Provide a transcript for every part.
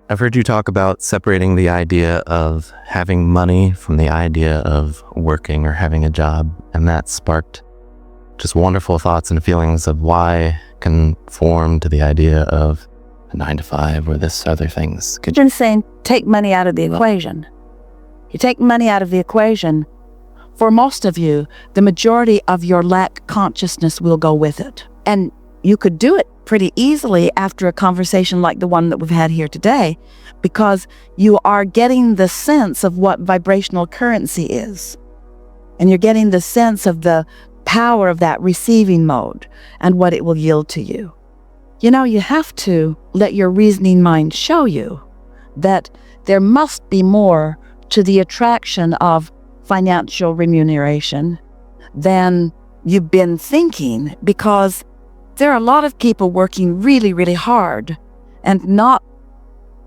I've heard you talk about separating the idea of having money from the idea of working or having a job, and that sparked just wonderful thoughts and feelings of why conform to the idea of a 9 to 5 or this other things. Could you saying take money out of the equation? You take money out of the equation, for most of you, the majority of your lack consciousness will go with it. And you could do it pretty easily after a conversation like the one that we've had here today, because you are getting the sense of what vibrational currency is. And you're getting the sense of the power of that receiving mode and what it will yield to you. You know, you have to let your reasoning mind show you that there must be more to the attraction of financial remuneration than you've been thinking, because there are a lot of people working really, really hard and not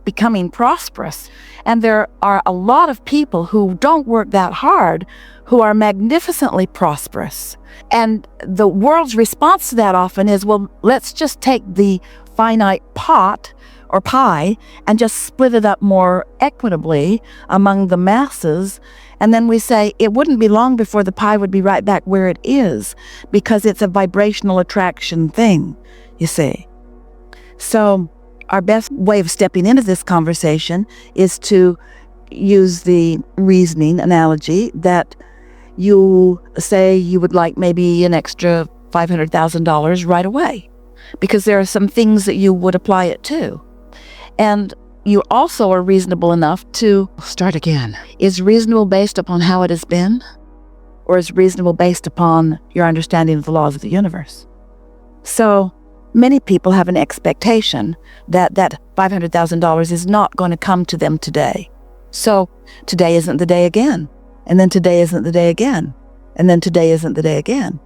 becoming prosperous. And there are a lot of people who don't work that hard who are magnificently prosperous. And the world's response to that often is, well, let's just take the finite pot or pie and just split it up more equitably among the masses. And then we say it wouldn't be long before the pie would be right back where it is, because it's a vibrational attraction thing, you see. So our best way of stepping into this conversation is to use the reasoning analogy that you say you would like maybe an extra $500,000 right away, because there are some things that you would apply it to. And you also are reasonable enough to start again. Is reasonable based upon how it has been, or is reasonable based upon your understanding of the laws of the universe? So many people have an expectation that that $500,000 is not going to come to them today. So today isn't the day again. And then today isn't the day again. And then today isn't the day again.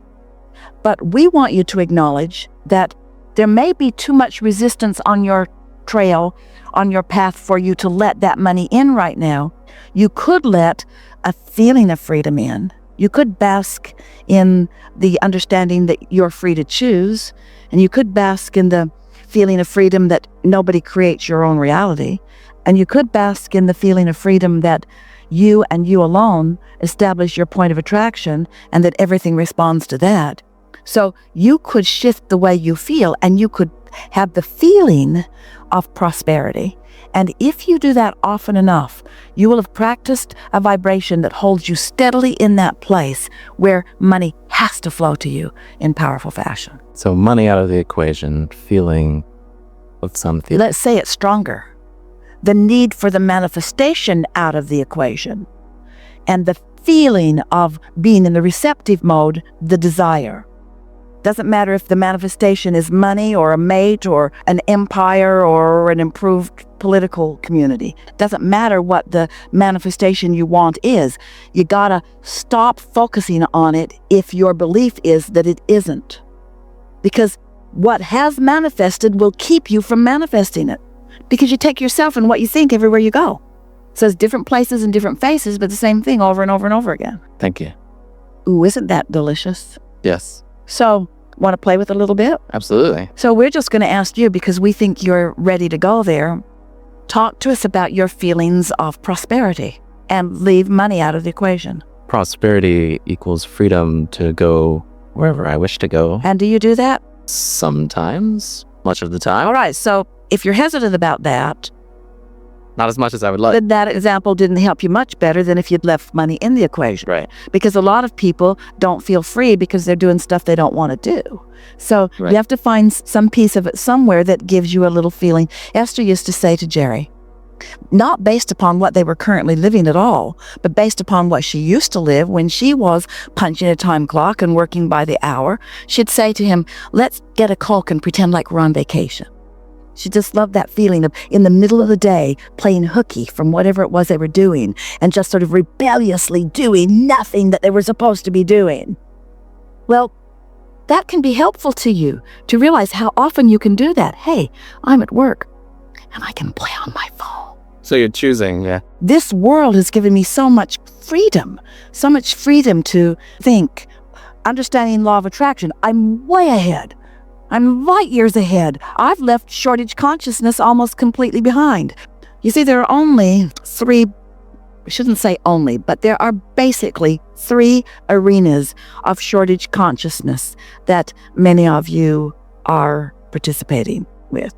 But we want you to acknowledge that there may be too much resistance on your trail, on your path, for you to let that money in right now. You could let a feeling of freedom in. You could bask in the understanding that you're free to choose, and you could bask in the feeling of freedom that nobody creates your own reality, and you could bask in the feeling of freedom that you and you alone establish your point of attraction, and that everything responds to that. So you could shift the way you feel, and you could have the feeling of prosperity. And if you do that often enough, you will have practiced a vibration that holds you steadily in that place where money has to flow to you in powerful fashion. So money out of the equation, feeling of something. Let's say it's stronger. The need for the manifestation out of the equation, and the feeling of being in the receptive mode, the desire. Doesn't matter if the manifestation is money or a mate or an empire or an improved political community. Doesn't matter what the manifestation you want is. You gotta stop focusing on it if your belief is that it isn't. Because what has manifested will keep you from manifesting it. Because you take yourself and what you think everywhere you go. So it's different places and different faces, but the same thing over and over and over again. Thank you. Ooh, isn't that delicious? Yes. So, want to play with it a little bit? Absolutely. So we're just going to ask you, because we think you're ready to go there, talk to us about your feelings of prosperity and leave money out of the equation. Prosperity equals freedom to go wherever I wish to go. And do you do that? Sometimes, much of the time. All right, so if you're hesitant about that, Not as much as I would like. then that example didn't help you much better than if you'd left money in the equation. Right. Because a lot of people don't feel free because they're doing stuff they don't want to do. So Right. you have to find some piece of it somewhere that gives you a little feeling. Esther used to say to Jerry, not based upon what they were currently living at all, but based upon what she used to live when she was punching a time clock and working by the hour, she'd say to him, let's get a Coke and pretend like we're on vacation. She just loved that feeling of in the middle of the day playing hooky from whatever it was they were doing and just sort of rebelliously doing nothing that they were supposed to be doing. Well, that can be helpful to you to realize how often you can do that. Hey, I'm at work and I can play on my phone. So you're choosing, yeah. This world has given me so much freedom to think. Understanding law of attraction, I'm way ahead. I'm light years ahead. I've left shortage consciousness almost completely behind. You see, there are only three, I shouldn't say only, but there are basically three arenas of shortage consciousness that many of you are participating with.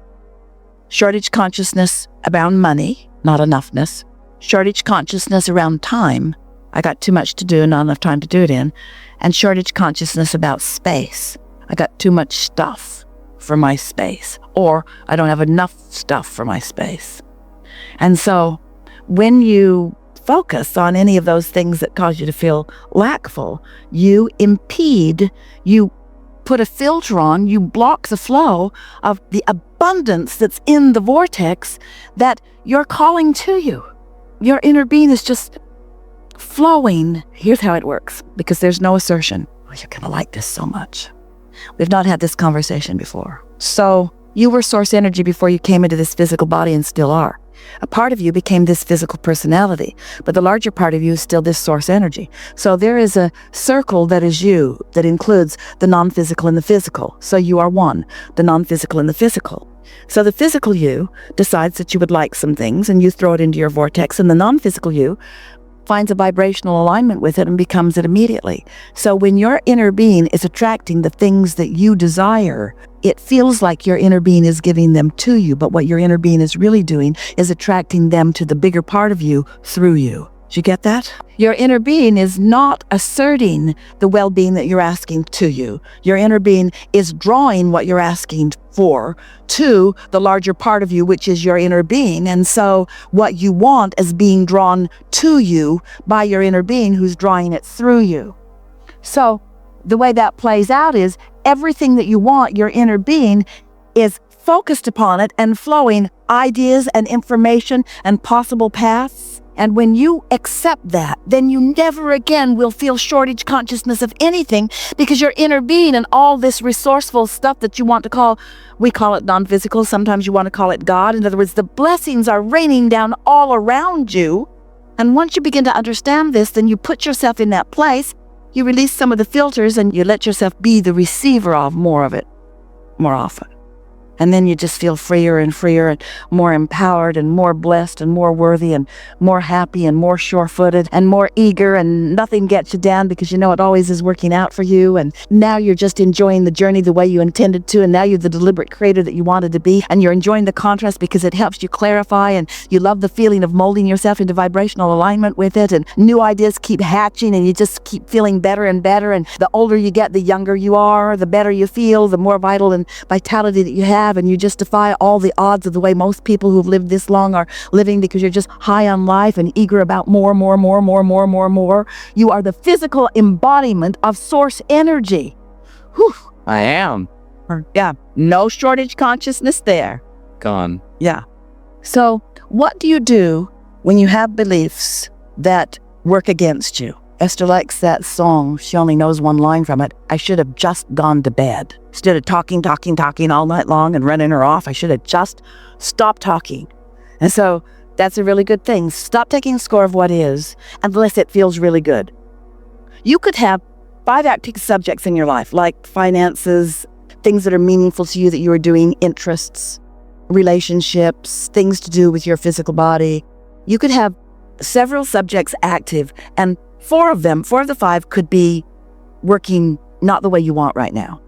Shortage consciousness around money, not enoughness. Shortage consciousness around time. I got too much to do and not enough time to do it in. And shortage consciousness about space. I got too much stuff for my space. Or I don't have enough stuff for my space. And so when you focus on any of those things that cause you to feel lackful, you impede, you put a filter on, you block the flow of the abundance that's in the vortex that you're calling to you. Your inner being is just flowing. Here's how it works, because there's no assertion. Oh, you're going to like this so much. We've not had this conversation before. So you were source energy before you came into this physical body and still are. A part of you became this physical personality, but the larger part of you is still this source energy. So there is a circle that is you that includes the non-physical and the physical. So you are one, the non-physical and the physical. So the physical you decides that you would like some things and you throw it into your vortex, and the non-physical you finds a vibrational alignment with it and becomes it immediately. So when your inner being is attracting the things that you desire, it feels like your inner being is giving them to you, but what your inner being is really doing is attracting them to the bigger part of you through you. Did you get that? Your inner being is not asserting the well-being that you're asking to you. Your inner being is drawing what you're asking for to the larger part of you, which is your inner being. And so what you want is being drawn to you by your inner being who's drawing it through you. So the way that plays out is everything that you want, your inner being is focused upon it and flowing ideas and information and possible paths. And when you accept that, then you never again will feel shortage consciousness of anything, because your inner being and all this resourceful stuff that you want to call, we call it non-physical, sometimes you want to call it God. In other words, the blessings are raining down all around you. And once you begin to understand this, then you put yourself in that place, you release some of the filters and you let yourself be the receiver of more of it more often. And then you just feel freer and more empowered and more blessed and more worthy and more happy and more sure-footed and more eager, and nothing gets you down because you know it always is working out for you. And now you're just enjoying the journey the way you intended to, and now you're the deliberate creator that you wanted to be, and you're enjoying the contrast because it helps you clarify, and you love the feeling of molding yourself into vibrational alignment with it, and new ideas keep hatching and you just keep feeling better and better. And the older you get, the younger you are, the better you feel, the more vital and vitality that you have. And you just defy all the odds of the way most people who've lived this long are living, because you're just high on life and eager about more. You are the physical embodiment of source energy. Whew. I am. Yeah. No shortage consciousness there. Gone. Yeah. So what do you do when you have beliefs that work against you? Esther likes that song. She only knows one line from it. I should have just gone to bed. Instead of talking all night long and running her off, I should have just stopped talking. And so that's a really good thing. Stop taking score of what is, unless it feels really good. You could have 5 active subjects in your life, like finances, things that are meaningful to you that you are doing, interests, relationships, things to do with your physical body. You could have several subjects active, and 4 of the 5 could be working not the way you want right now.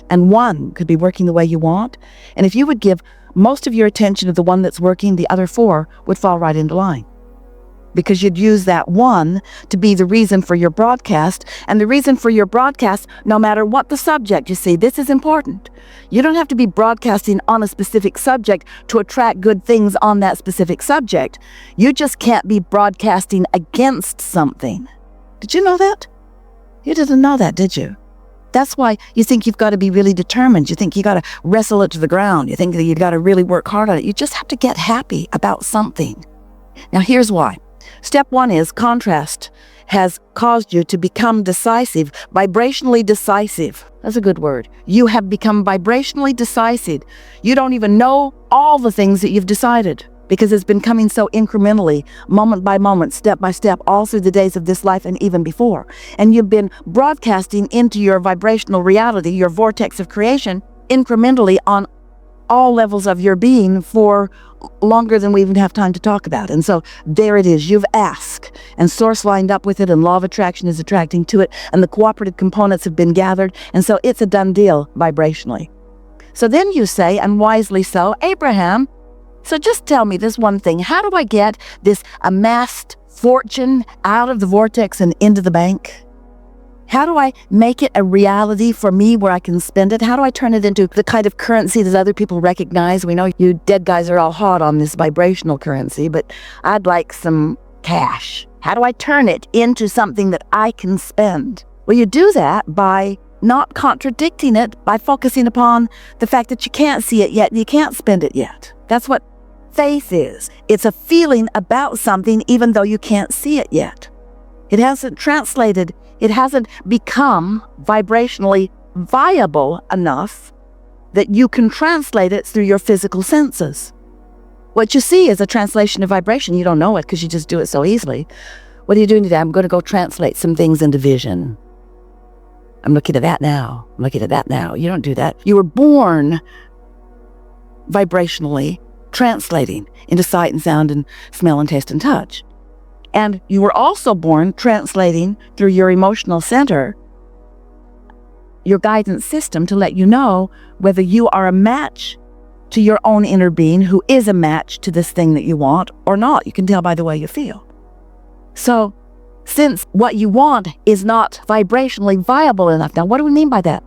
And 1 could be working the way you want. And if you would give most of your attention to the one that's working, the other 4 would fall right into line. Because you'd use that 1 to be the reason for your broadcast. And the reason for your broadcast, no matter what the subject, you see, this is important. You don't have to be broadcasting on a specific subject to attract good things on that specific subject. You just can't be broadcasting against something. Did you know that? You didn't know that, did you? That's why you think you've got to be really determined. You think you got to wrestle it to the ground. You think that you got to really work hard on it. You just have to get happy about something. Now, here's why. Step 1 is contrast has caused you to become decisive, vibrationally decisive. That's a good word. You have become vibrationally decisive. You don't even know all the things that you've decided, because it's been coming so incrementally, moment by moment, step by step, all through the days of this life and even before. And you've been broadcasting into your vibrational reality, your vortex of creation, incrementally on all levels of your being for longer than we even have time to talk about. And so there it is. You've asked, and source lined up with it, and law of attraction is attracting to it, and the cooperative components have been gathered, and so it's a done deal vibrationally. So then you say, and wisely so, Abraham, so just tell me this one thing. How do I get this amassed fortune out of the vortex and into the bank? How do I make it a reality for me where I can spend it? How do I turn it into the kind of currency that other people recognize? We know you dead guys are all hot on this vibrational currency, but I'd like some cash. How do I turn it into something that I can spend? Well, you do that by not contradicting it, by focusing upon the fact that you can't see it yet and you can't spend it yet. That's what faith is. It's a feeling about something even though you can't see it yet. It hasn't translated. It hasn't become vibrationally viable enough that you can translate it through your physical senses. What you see is a translation of vibration. You don't know it because you just do it so easily. What are you doing today? I'm going to go translate some things into vision. I'm looking at that now. I'm looking at that now. You don't do that. You were born vibrationally translating into sight and sound and smell and taste and touch. And you were also born translating through your emotional center, your guidance system, to let you know whether you are a match to your own inner being who is a match to this thing that you want or not. You can tell by the way you feel. So since what you want is not vibrationally viable enough, now what do we mean by that?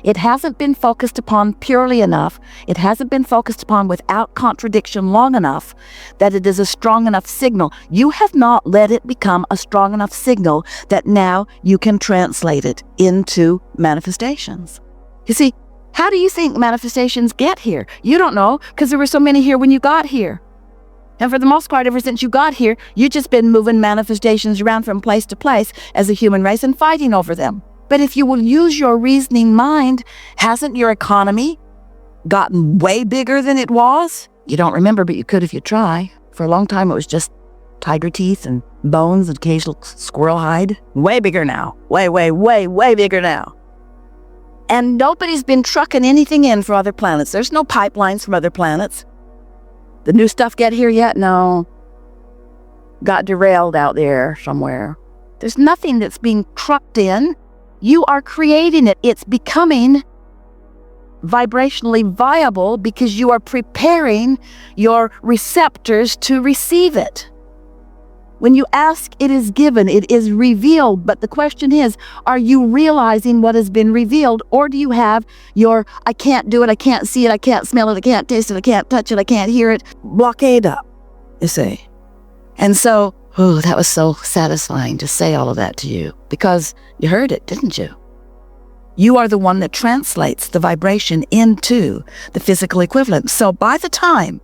It hasn't been focused upon purely enough. It hasn't been focused upon without contradiction long enough that it is a strong enough signal. You have not let it become a strong enough signal that now you can translate it into manifestations. You see, how do you think manifestations get here? You don't know, because there were so many here when you got here. And for the most part, ever since you got here, you've just been moving manifestations around from place to place as a human race and fighting over them. But if you will use your reasoning mind, hasn't your economy gotten way bigger than it was? You don't remember, but you could if you try. For a long time, it was just tiger teeth and bones and occasional squirrel hide. Way bigger now. Way, way, way, way bigger now. And nobody's been trucking anything in for other planets. There's no pipelines from other planets. The new stuff get here yet? No. Got derailed out there somewhere. There's nothing that's being trucked in. You are creating it. It's becoming vibrationally viable because you are preparing your receptors to receive it. When you ask, it is given, it is revealed. But the question is, are you realizing what has been revealed? Or do you have your, I can't do it, I can't see it, I can't smell it, I can't taste it, I can't touch it, I can't hear it, blockade up, you see? And so, that was so satisfying to say all of that to you because you heard it, didn't you? You are the one that translates the vibration into the physical equivalent. So by the time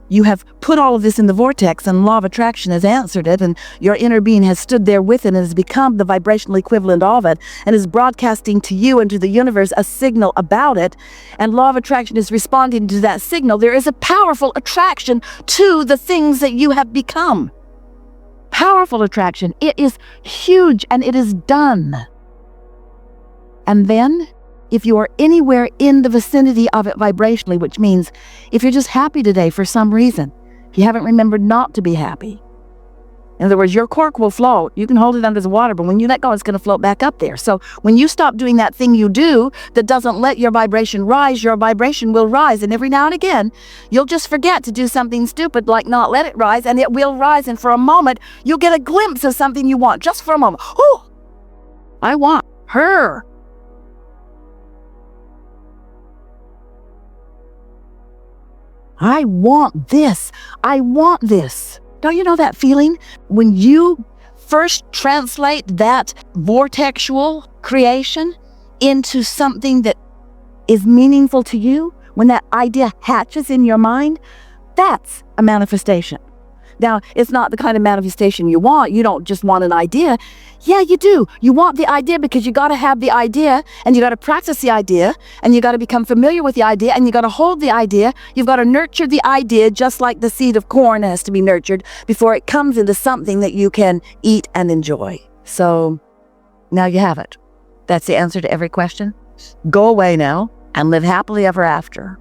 you have put all of this in the vortex and law of attraction has answered it and your inner being has stood there with it and has become the vibrational equivalent of it and is broadcasting to you and to the universe a signal about it, and law of attraction is responding to that signal, there is a powerful attraction to the things that you have become. Powerful attraction. It is huge and it is done. And then, if you are anywhere in the vicinity of it vibrationally, which means if you're just happy today for some reason, if you haven't remembered not to be happy, in other words, your cork will float. You can hold it under the water, but when you let go, it's going to float back up there. So when you stop doing that thing you do that doesn't let your vibration rise, your vibration will rise. And every now and again, you'll just forget to do something stupid like not let it rise, and it will rise. And for a moment, you'll get a glimpse of something you want, just for a moment. Oh, I want her. I want this. I want this. Don't you know that feeling? When you first translate that vortexual creation into something that is meaningful to you, when that idea hatches in your mind, that's a manifestation. Now, it's not the kind of manifestation you want. You don't just want an idea. Yeah, you do. You want the idea because you got to have the idea, and you got to practice the idea, and you got to become familiar with the idea, and you got to hold the idea. You've got to nurture the idea just like the seed of corn has to be nurtured before it comes into something that you can eat and enjoy. So now you have it. That's the answer to every question. Go away now and live happily ever after.